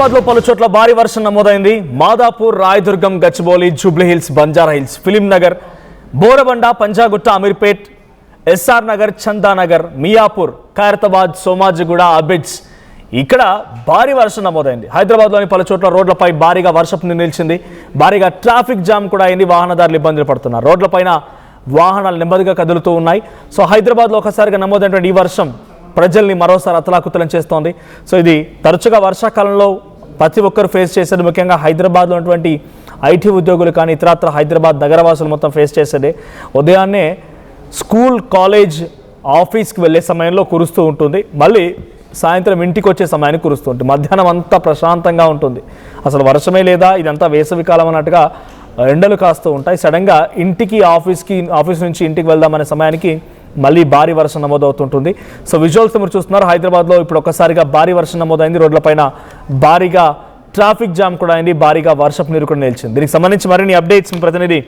హైదరాబాద్ లో పలు చోట్ల భారీ వర్షం నమోదైంది. Madhapur, Rayadurgam, Gachibowli, Jubilee Hills, Banjara hills, film Nagar, Borabanda, Punjagutta, Ameerpet, SR Nagar, Chandanagar, Miyapur, Khairatabad, Somajiguda, Abids ఇక్కడ భారీ వర్షం నమోదైంది. హైదరాబాద్లోని పలు చోట్ల రోడ్లపై భారీగా వర్షపు నీరు నిలిచింది. భారీగా ట్రాఫిక్ జామ్ కూడా అయింది. వాహనదారులు ఇబ్బందులు పడుతున్నారు. రోడ్లపైన వాహనాలు నెమ్మదిగా కదులుతూ ఉన్నాయి. సో హైదరాబాద్లో ఒకసారిగా నమోదైనటువంటి ఈ వర్షం ప్రజల్ని మరోసారి అతలాకుతలం చేస్తోంది. సో ఇది తరచుగా వర్షాకాలంలో ప్రతి ఒక్కరు ఫేస్ చేసేది. ముఖ్యంగా హైదరాబాద్లో ఉన్నటువంటి ఐటీ ఉద్యోగులు కానీ ఇతరత్ర హైదరాబాద్ నగరవాసులు మొత్తం ఫేస్ చేసేదే. ఉదయాన్నే స్కూల్, కాలేజ్, ఆఫీస్కి వెళ్ళే సమయంలో కురుస్తూ ఉంటుంది. మళ్ళీ సాయంత్రం ఇంటికి వచ్చే సమయానికి కురుస్తూ ఉంటుంది. మధ్యాహ్నం అంతా ప్రశాంతంగా ఉంటుంది. అసలు వర్షమే లేదా, ఇదంతా వేసవి కాలం అన్నట్టుగా ఎండలు కాస్తూ ఉంటాయి. సడన్గా ఆఫీస్ నుంచి ఇంటికి వెళ్దామనే సమయానికి మళ్ళీ భారీ వర్షం నమోదవుతుంటుంది. సో విజువల్స్ మీరు చూస్తున్నారు. హైదరాబాద్లో ఇప్పుడు ఒక్కసారిగా భారీ వర్షం నమోదైంది. రోడ్లపైన భారీగా ట్రాఫిక్ జామ్ కూడా అయింది. భారీగా వర్షపు నీరు కూడా నిలిచింది. దీనికి సంబంధించి మరిన్ని అప్డేట్స్ ప్రతినిధి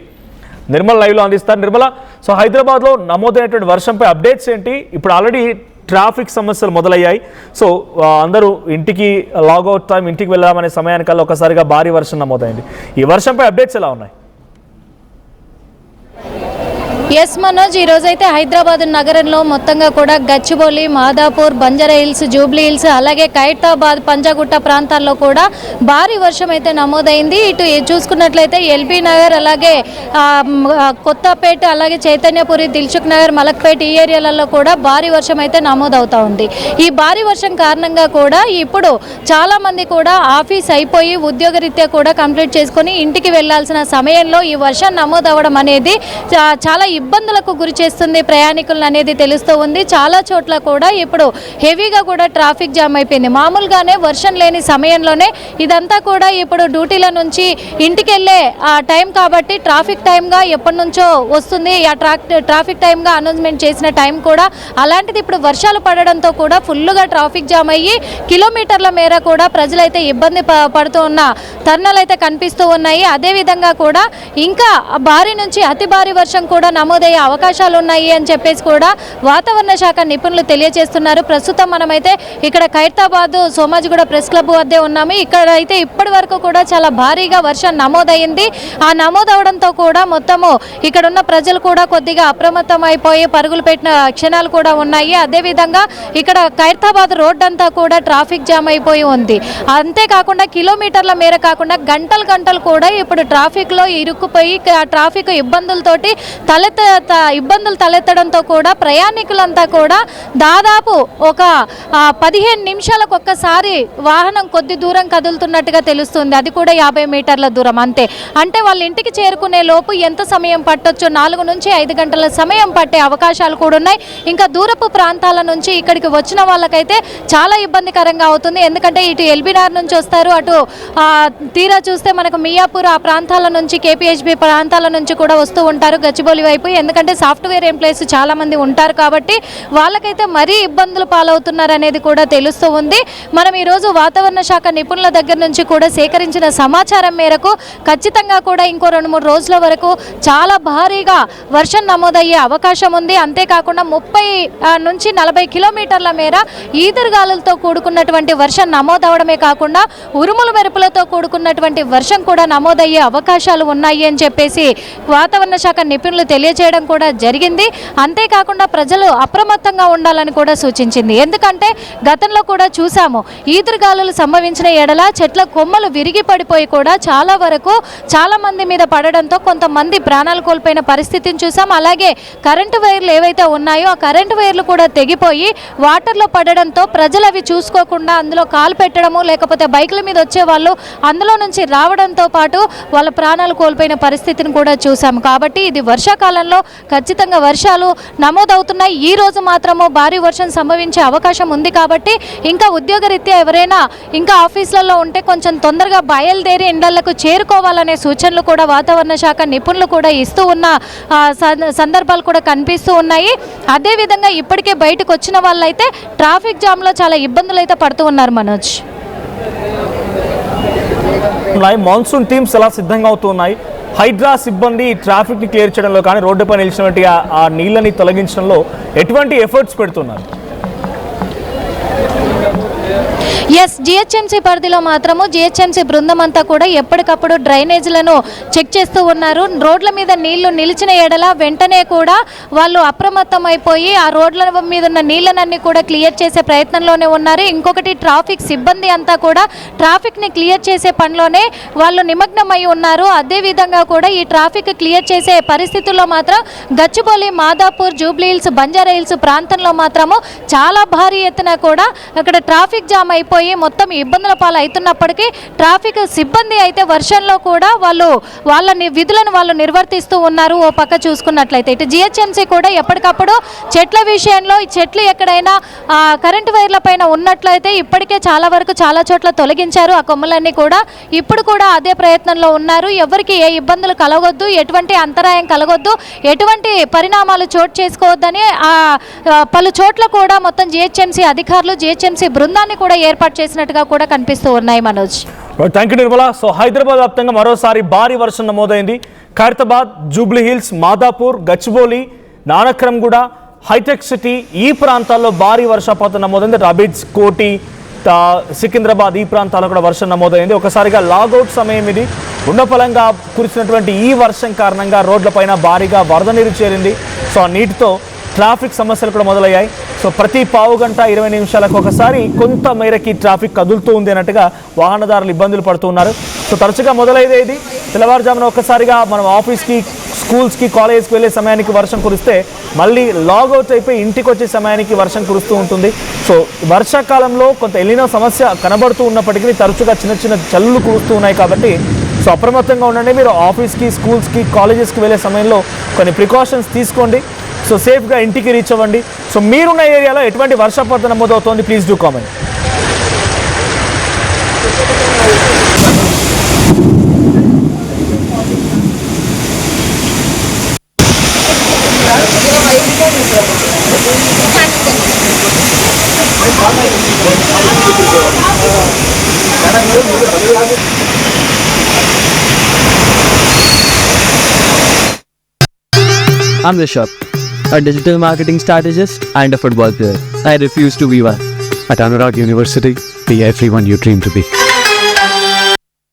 నిర్మల్ లైవ్లో అందిస్తారు. నిర్మల, సో హైదరాబాద్లో నమోదైనటువంటి వర్షంపై అప్డేట్స్ ఏంటి? ఇప్పుడు ఆల్రెడీ ట్రాఫిక్ సమస్యలు మొదలయ్యాయి. సో అందరూ ఇంటికి లాగౌట్ టైం, ఇంటికి వెళ్దామనే సమయానికల్లా ఒకసారిగా భారీ వర్షం నమోదైంది. ఈ వర్షంపై అప్డేట్స్ ఎలా ఉన్నాయి? ఎస్ మనోజ్, ఈరోజైతే హైదరాబాద్ నగరంలో మొత్తంగా కూడా Gachibowli, Madhapur, Banjara hills, Jubilee hills, అలాగే ఖైరతాబాద్, పంజాగుట్ట ప్రాంతాల్లో కూడా భారీ వర్షం అయితే నమోదైంది. ఇటు చూసుకున్నట్లయితే ఎల్బీ నగర్, అలాగే కొత్తపేట, అలాగే చైతన్యపురి, దిల్సుఖ్ నగర్, మలక్పేట్ ఈ ఏరియాలలో కూడా భారీ వర్షం అయితే నమోదవుతూ ఉంది. ఈ భారీ వర్షం కారణంగా కూడా ఇప్పుడు చాలామంది కూడా ఆఫీస్ అయిపోయి ఉద్యోగరీత్యా కూడా కంప్లీట్ చేసుకొని ఇంటికి వెళ్లాల్సిన సమయంలో ఈ వర్షం నమోదవడం అనేది చాలా ఇబ్బందులకు గురి చేస్తుంది ప్రయాణికులను అనేది తెలుస్తూ ఉంది. చాలా చోట్ల కూడా ఇప్పుడు హెవీగా కూడా ట్రాఫిక్ జామ్ అయిపోయింది. మామూలుగానే వర్షం లేని సమయంలోనే ఇదంతా కూడా ఇప్పుడు డ్యూటీల నుంచి ఇంటికి వెళ్ళే టైం కాబట్టి ట్రాఫిక్ టైంగా ఎప్పటి నుంచో వస్తుంది. ఆ ట్రాఫిక్ టైంగా అనౌన్స్మెంట్ చేసిన టైం కూడా అలాంటిది ఇప్పుడు వర్షాలు పడడంతో కూడా ఫుల్గా ట్రాఫిక్ జామ్ అయ్యి కిలోమీటర్ల మేర కూడా ప్రజలైతే ఇబ్బంది పడుతూ ఉన్న తరుణాలు అయితే కనిపిస్తూ ఉన్నాయి. అదేవిధంగా కూడా ఇంకా భారీ నుంచి అతి భారీ వర్షం కూడా నమోదయ్యే అవకాశాలు ఉన్నాయి అని చెప్పేసి కూడా వాతావరణ శాఖ నిపుణులు తెలియజేస్తున్నారు. ప్రస్తుతం మనమైతే ఇక్కడ ఖైరతాబాద్ సోమాజిగూడ ప్రెస్ క్లబ్ వద్దే ఉన్నాము. ఇక్కడ అయితే ఇప్పటి వరకు కూడా చాలా భారీగా వర్షం నమోదైంది. ఆ నమోదవడంతో కూడా మొత్తము ఇక్కడ ఉన్న ప్రజలు కూడా కొద్దిగా అప్రమత్తం అయిపోయి పరుగులు పెట్టిన క్షణాలు కూడా ఉన్నాయి. అదేవిధంగా ఇక్కడ ఖైరతాబాద్ రోడ్ అంతా కూడా ట్రాఫిక్ జామ్ అయిపోయి ఉంది. అంతేకాకుండా కిలోమీటర్ల మేర కాకుండా గంటలు కూడా ఇప్పుడు ట్రాఫిక్లో ఇరుక్కుపోయి ట్రాఫిక్ ఇబ్బందులతోటి ఇబ్బందులు తలెత్తడంతో కూడా ప్రయాణికులంతా కూడా దాదాపు ఒక 15 నిమిషాలకు ఒక్కసారి వాహనం కొద్ది దూరం కదులుతున్నట్టుగా తెలుస్తుంది. అది కూడా 50 మీటర్ల దూరం అంతే. అంటే వాళ్ళ ఇంటికి చేరుకునే లోపు ఎంత సమయం పట్టొచ్చు? 4 నుంచి 5 గంటల సమయం పట్టే అవకాశాలు కూడా ఉన్నాయి. ఇంకా దూరపు ప్రాంతాల నుంచి ఇక్కడికి వచ్చిన వాళ్ళకైతే చాలా ఇబ్బందికరంగా అవుతుంది. ఎందుకంటే ఇటు ఎల్బీనగర్ నుంచి వస్తారు, అటు తీరా చూస్తే మనకు మియాపూర్ ఆ ప్రాంతాల నుంచి, కేపీహెచ్బి ప్రాంతాల నుంచి కూడా వస్తూ ఉంటారు గచ్చిబౌలి వైపు. ఎందుకంటే సాఫ్ట్వేర్ ఎంప్లాయీస్ చాలా మంది ఉంటారు కాబట్టి వాళ్ళకైతే మరీ ఇబ్బందులు పాలవుతున్నారు అనేది కూడా తెలుస్తూ ఉంది. మనం ఈరోజు వాతావరణ శాఖ నిపుణుల దగ్గర నుంచి కూడా సేకరించిన సమాచారం మేరకు ఖచ్చితంగా కూడా ఇంకో 2-3 రోజుల వరకు చాలా భారీగా వర్షం నమోదయ్యే అవకాశం ఉంది. అంతేకాకుండా 30 నుంచి 40 కిలోమీటర్ల మేర ఈదురుగాలులతో కూడుకున్నటువంటి వర్షం నమోదవడమే కాకుండా ఉరుములు మెరుపులతో కూడుకున్నటువంటి వర్షం కూడా నమోదయ్యే అవకాశాలు ఉన్నాయి అని చెప్పేసి వాతావరణ శాఖ నిపుణులు తెలియజేయడం కూడా జరిగింది. అంతేకాకుండా ప్రజలు అప్రమత్తంగా ఉండాలని కూడా సూచించింది. ఎందుకంటే గతంలో కూడా చూసాము, ఈదురుగాలులు సంభవించిన ఎడల చెట్ల కొమ్మలు విరిగి పడిపోయి కూడా చాలా మంది మీద పడడంతో కొంతమంది ప్రాణాలు కోల్పోయిన పరిస్థితిని చూసాం. అలాగే కరెంటు వైర్లు ఏవైతే ఉన్నాయో ఆ కరెంటు వైర్లు కూడా తెగిపోయి వాటర్లో పడడంతో ప్రజలు అవి చూసుకోకుండా అందులో కాలు పెట్టడము, లేకపోతే బైకుల మీద వచ్చే వాళ్ళు అందులో నుంచి రావడంతో పాటు వాళ్ళ ప్రాణాలు కోల్పోయిన పరిస్థితిని కూడా చూసాం. కాబట్టి ఇది వర్షాకాలంలో ఖచ్చితంగా వర్షాలు నమోదవుతున్నాయి. ఈ రోజు మాత్రము భారీ వర్షం సంభవించే అవకాశం ఉంది. కాబట్టి ఇంకా ఉద్యోగరీత్యా ఎవరైనా ఇంకా ఆఫీసులలో ఉంటే కొంచెం తొందరగా బయలుదేరి ఇండ్లకు చేరుకోవాలనే సూచనలు కూడా వాతావరణ శాఖ నిపుణులు కూడా ఇస్తూ ఉన్న సందర్భాలు కూడా కనిపిస్తూ ఉన్నాయి. అదేవిధంగా ఇప్పటికే బయటకు వచ్చిన వాళ్ళైతే ట్రాఫిక్ జామ్లో చాలా ఇబ్బందులు అయితే పడుతూ ఉన్నారు. మనోజ్, మాన్సూన్ టీమ్స్ ఎలా సిద్ధంగా అవుతున్నాయి? హైడ్రా సిబ్బంది ట్రాఫిక్ని క్లియర్ చేయడంలో కానీ రోడ్డుపై నిలిచినటువంటి ఆ నీళ్ళని తొలగించడంలో ఎటువంటి ఎఫర్ట్స్ పెడుతున్నారు? ఎస్, జిహెచ్ఎంసీ పరిధిలో మాత్రము జిహెచ్ఎంసీ బృందం అంతా కూడా ఎప్పటికప్పుడు డ్రైనేజీలను చెక్ చేస్తూ ఉన్నారు. రోడ్ల మీద నీళ్లు నిలిచిన ఎడల వెంటనే కూడా వాళ్ళు అప్రమత్తం అయిపోయి ఆ రోడ్ల మీద ఉన్న నీళ్ళనన్నీ కూడా క్లియర్ చేసే ప్రయత్నంలోనే ఉన్నారు. ఇంకొకటి ట్రాఫిక్ సిబ్బంది అంతా కూడా ట్రాఫిక్ని క్లియర్ చేసే పనిలోనే వాళ్ళు నిమగ్నమై ఉన్నారు. అదేవిధంగా కూడా ఈ ట్రాఫిక్ క్లియర్ చేసే పరిస్థితుల్లో మాత్రం గచ్చిబౌలి, మాదాపూర్, జూబ్లీహిల్స్, బంజారాహిల్స్ ప్రాంతంలో మాత్రము చాలా భారీ ఎత్తున కూడా అక్కడ ట్రాఫిక్ జామ్ అయిపోయి మొత్తం ఇబ్బందుల పాలు అవుతున్నప్పటికీ ట్రాఫిక్ సిబ్బంది అయితే వర్షంలో కూడా వాళ్ళ విధులను వాళ్ళు నిర్వర్తిస్తూ ఉన్నారు. ఓ పక్క చూసుకున్నట్లయితే ఇటు జిహెచ్ఎంసీ కూడా ఎప్పటికప్పుడు చెట్ల విషయంలో ఈ చెట్లు ఎక్కడైనా కరెంటు వైర్ల పైన ఉన్నట్లయితే ఇప్పటికే చాలా వరకు చాలా చోట్ల తొలగించారు ఆ కొమ్మలన్నీ కూడా. ఇప్పుడు కూడా అదే ప్రయత్నంలో ఉన్నారు. ఎవరికి ఏ ఇబ్బందులు కలగొద్దు, ఎటువంటి అంతరాయం కలగొద్దు, ఎటువంటి పరిణామాలు చోటు చేసుకోవద్దని పలు చోట్ల కూడా మొత్తం జిహెచ్ఎంసీ అధికారులు జిహెచ్ఎంసీ బృందాన్ని కూడా ఏర్పాటు చేసినట్టుగా కూడా కనిపిస్తూ ఉన్నాయి. Manoj, thank you Nirmala. So Hyderabad వ్యాప్తంగా మరోసారి భారీ వర్షం నమోదైంది. ఖైరతాబాద్, జూబ్లీహిల్స్, మాదాపూర్, గచ్చిబౌలి, నానక్రమ్గూడ, హైటెక్ సిటీ ఈ ప్రాంతాల్లో భారీ వర్షపాతం నమోదైంది. అబిడ్స్, కోటి, సికింద్రాబాద్ ఈ ప్రాంతాల్లో కూడా వర్షం నమోదైంది. ఒకసారిగా లాగౌట్ సమయం ఇది. ఉండపలంగా కురిసినటువంటి ఈ వర్షం కారణంగా రోడ్లపైన భారీగా వరద నీరు చేరింది. సో ఆ నీటితో ట్రాఫిక్ సమస్యలు కూడా మొదలయ్యాయి. సో ప్రతి పావు గంట 20 నిమిషాలకు ఒకసారి కొంత మేరకి ట్రాఫిక్ కదులుతూ ఉంది అన్నట్టుగా వాహనదారులు ఇబ్బందులు పడుతూ ఉన్నారు. సో తరచుగా మొదలైతే ఇది తెల్లవారుజామున ఒక్కసారిగా మనం ఆఫీస్కి, స్కూల్స్కి, కాలేజ్కి వెళ్ళే సమయానికి వర్షం కురిస్తే మళ్ళీ లాగౌట్ అయిపోయి ఇంటికి వచ్చే సమయానికి వర్షం కురుస్తూ ఉంటుంది. సో వర్షాకాలంలో కొంత ఎలినో సమస్య కనబడుతూ ఉన్నప్పటికీ తరచుగా చిన్న చిన్న జల్లులు కురుస్తూ ఉన్నాయి కాబట్టి సో అప్రమత్తంగా ఉండండి. మీరు ఆఫీస్కి, స్కూల్స్కి, కాలేజెస్కి వెళ్ళే సమయంలో కొన్ని ప్రికాషన్స్ తీసుకోండి. సో సేఫ్గా ఇంటికి రీచ్ అవ్వండి. సో మీరున్న ఏరియాలో ఎటువంటి వర్షపాతం నమోదవుతోంది, please do comment. I'm Rishabh, a digital marketing strategist and a football player. I refuse to be one. At Anurag University, be everyone you dream to be.